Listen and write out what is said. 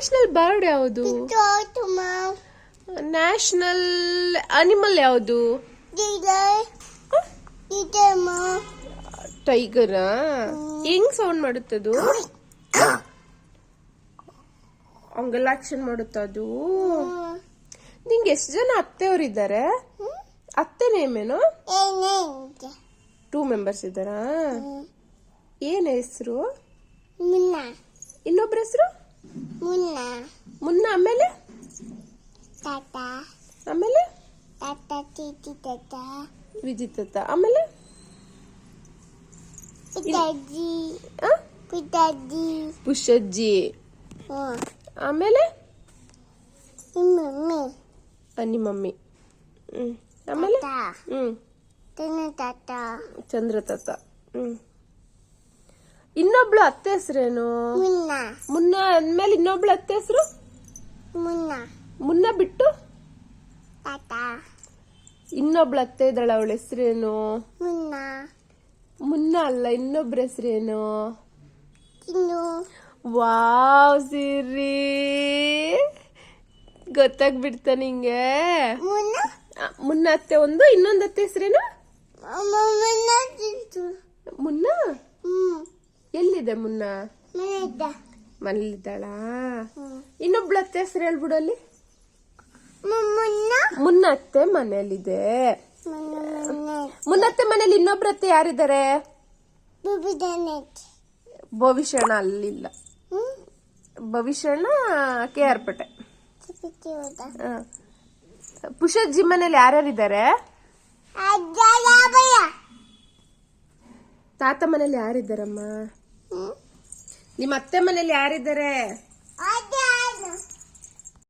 National bird ಯಾವುದು? National animal ಯಾವುದು? ಟೈಗರಾ? ಹೆಂಗ್ ಸೌಂಡ್ ಮಾಡುತ್ತದು? ಹಂಗೆಲ್ಲ ಆಕ್ಷನ್ ಮಾಡುತ್ತದು. ನಿಂಗೆ ಎಷ್ಟು ಜನ ಅತ್ತೆಯವರಿದ್ದಾರೆ? ಅತ್ತೆ ನೇಮೇನು? 2 ಮೆಂಬರ್ಸ್ ಇದ್ದಾರಾ? ಏನ್ ಹೆಸರು? ಇನ್ನೊಬ್ರ ಹೆಸರು? ಮುನ್ನ. ಆಮೇಲೆ ಆಮೇಲೆ ವಿಜಿತ. ಆಮೇಲೆ ಪುಷಜ್ಜಿ. ಆಮೇಲೆ ನಿಮ್ಮ ಮಮ್ಮಿ. ಆಮೇಲೆ ಚಂದ್ರ ತಾತ. ಇನ್ನೊಬ್ಳು ಅತ್ತೆ ಹೆಸರೇನು? ಮುನ್ನ ಅಂದ್ಮೇಲೆ ಇನ್ನೊಬ್ಳು ಅತ್ತೆ ಹೆಸರು? ಮುನ್ನ ಬಿಟ್ಟು ಇನ್ನೊಬ್ಳು ಅತ್ತೆ ಇದ್ದಾಳ, ಅವಳ ಹೆಸರೇನು? ಮುನ್ನ ಅಲ್ಲ, ಇನ್ನೊಬ್ರ ಹೆಸರೇನು? ವಾವ್ ಸಿರಿ, ಗೊತ್ತಾಗ್ಬಿಡ್ತ ನಿಂಗೆ. ಮುನ್ನ ಅತ್ತೆ ಒಂದು, ಇನ್ನೊಂದು ಅತ್ತೆ ಹೆಸರೇನು? ಮುನ್ನ. ಎಲ್ಲಿದೆ ಮುನ್ನ? ಮನೇಲಿದ್ದಾಳ. ಇನ್ನೊಬ್ಳ ಅತ್ತೆ ಹೆಸರು ಹೇಳ್ಬಿಡು ಅಲ್ಲಿ. ಮುನ್ನ ಅತ್ತೆ ಮನೇಲಿದೆ. ಮುನ್ನತ್ತೆ ಮನೇಲಿ ಇನ್ನೊಬ್ರ ಅತ್ತೆ ಯಾರಿದ್ದಾರೆ? ಭವಿಷ್ಯಣ ಅಲ್ಲಿಲ್ಲ. ಭವಿಷ್ಯಣ KR ಪೇಟೆ. ಪುಷಜ್ಜಿ ಮನೇಲಿ ಯಾರ್ಯಾರಿದ್ದಾರೆ? ತಾತ ಮನೇಲಿ ಯಾರಿದ್ದಾರಮ್ಮ? ನಿಮ್ಮ ಅತ್ತೆ ಮನೇಲಿ ಯಾರಿದ್ದಾರೆ?